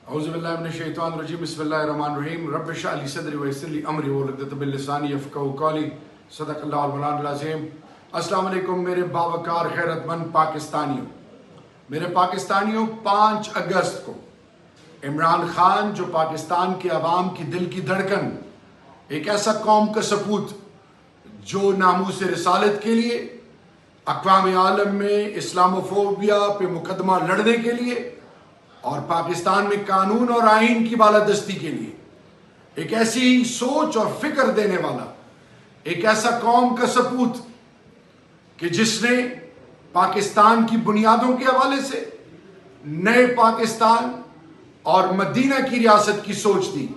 اعوذ باللہ من الشیطان الرجیم بسم اللہ الرحمن الرحیم رب اشرح لی صدری ویسر لی امری واحلل عقدۃ من لسانی یفقہوا قولی صدق اللہ المولانا العظیم۔ السلام علیکم میرے باوقار خیرت مند پاکستانیوں۔ میرے پاکستانیوں، 5 اگست کو عمران خان جو پاکستان کے عوام کی دل کی دھڑکن، ایک ایسا قوم کا سپوت جو ناموس رسالت کے لیے اقوام عالم میں اسلاموفوبیا پہ مقدمہ لڑنے کے لیے اور پاکستان میں قانون اور آئین کی بالادستی کے لیے ایک ایسی سوچ اور فکر دینے والا ایک ایسا قوم کا سپوت کہ جس نے پاکستان کی بنیادوں کے حوالے سے نئے پاکستان اور مدینہ کی ریاست کی سوچ دی،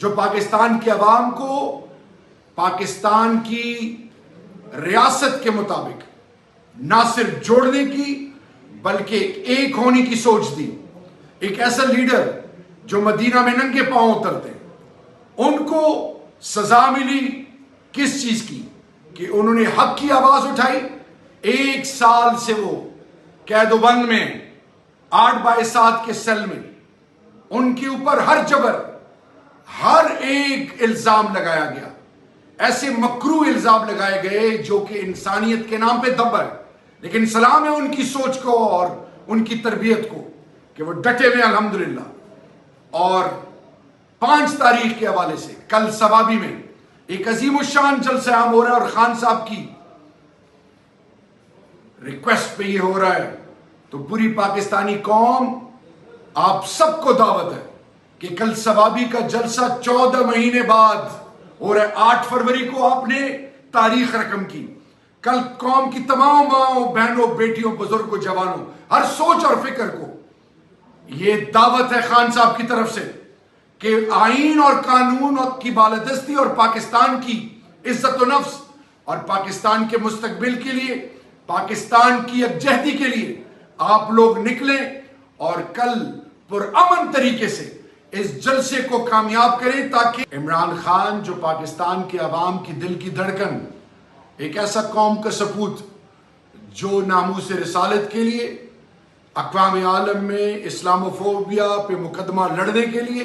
جو پاکستان کے عوام کو پاکستان کی ریاست کے مطابق نہ صرف جوڑنے کی بلکہ ایک ہونے کی سوچ دی۔ ایک ایسا لیڈر جو مدینہ میں ننگے پاؤں اترتے ہیں، ان کو سزا ملی کس چیز کی؟ کہ انہوں نے حق کی آواز اٹھائی۔ 1 سال سے وہ قید و بند میں 8x7 کے سیل میں، ان کے اوپر ہر جبر، ہر ایک الزام لگایا گیا، ایسے مکروہ الزام لگائے گئے جو کہ انسانیت کے نام پہ دب ہے، لیکن سلام ہے ان کی سوچ کو اور ان کی تربیت کو کہ وہ ڈٹے ہوئے الحمدللہ۔ اور 5 تاریخ کے حوالے سے کل سوابی میں ایک عظیم الشان جلسہ عام ہو رہا ہے، اور خان صاحب کی ریکویسٹ پہ یہ ہو رہا ہے، تو پوری پاکستانی قوم، آپ سب کو دعوت ہے کہ کل سوابی کا جلسہ 14 مہینے بعد ہو رہا ہے۔ 8 فروری کو آپ نے تاریخ رقم کی۔ کل قوم کی تمام ماؤں، بہنوں، بیٹیوں، بزرگوں، جوانوں، ہر سوچ اور فکر کو یہ دعوت ہے خان صاحب کی طرف سے کہ آئین اور قانون کی بالادستی اور پاکستان کی عزت و نفس اور پاکستان کے مستقبل کے لیے، پاکستان کی یکجہتی کے لیے آپ لوگ نکلیں اور کل پرامن طریقے سے اس جلسے کو کامیاب کریں، تاکہ عمران خان جو پاکستان کے عوام کی دل کی دھڑکن، ایک ایسا قوم کا سپوت جو ناموس رسالت کے لیے اقوام عالم میں اسلاموفوبیا پہ مقدمہ لڑنے کے لیے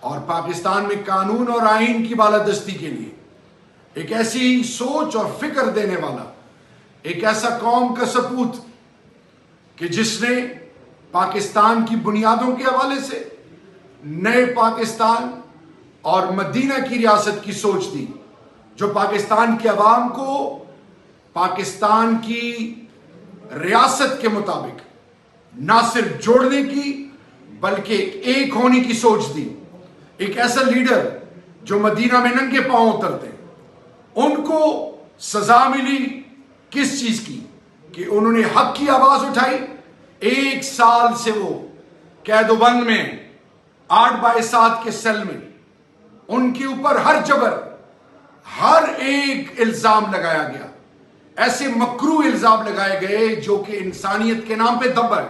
اور پاکستان میں قانون اور آئین کی بالادستی کے لیے ایک ایسی سوچ اور فکر دینے والا ایک ایسا قوم کا سپوت کہ جس نے پاکستان کی بنیادوں کے حوالے سے نئے پاکستان اور مدینہ کی ریاست کی سوچ دی، جو پاکستان کے عوام کو پاکستان کی ریاست کے مطابق نہ صرف جوڑنے کی بلکہ ایک ہونے کی سوچ دی۔ ایک ایسا لیڈر جو مدینہ میں ننگے پاؤں اترتے ہیں، ان کو سزا ملی کس چیز کی؟ کہ انہوں نے حق کی آواز اٹھائی۔ 1 سال سے وہ قید و بند میں 8x7 کے سیل میں، ان کے اوپر ہر جبر، ہر ایک الزام لگایا گیا، ایسے مکروہ الزام لگائے گئے جو کہ انسانیت کے نام پہ دب ہے،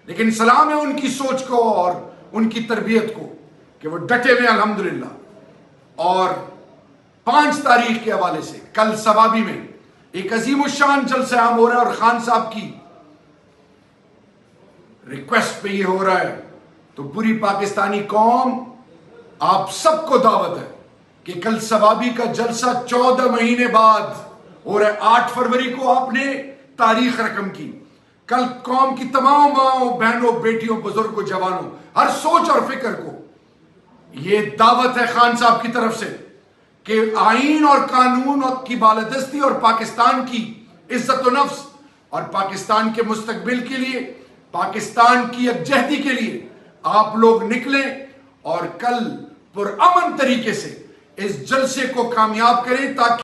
لیکن سلام ہے ان کی سوچ کو اور ان کی تربیت کو کہ وہ ڈٹے ہوئے الحمدللہ۔ اور 5 تاریخ کے حوالے سے کل سوابی میں ایک عظیم الشان جلسہ عام ہو رہا ہے، اور خان صاحب کی ریکویسٹ پہ یہ ہو رہا ہے، تو پوری پاکستانی قوم، آپ سب کو دعوت ہے کہ کل سوابی کا جلسہ 14 مہینے بعد ہو رہا ہے۔ 8 فروری کو آپ نے تاریخ رقم کی۔ کل قوم کی تمام ماؤں، بہنوں، بیٹیوں، بزرگوں، جوانوں، ہر سوچ اور فکر کو یہ دعوت ہے خان صاحب کی طرف سے کہ آئین اور قانون کی بالادستی اور پاکستان کی عزت و نفس اور پاکستان کے مستقبل کے لیے، پاکستان کی یکجہتی کے لیے آپ لوگ نکلیں اور کل پرامن طریقے سے اس جلسے کو کامیاب کریں، تاکہ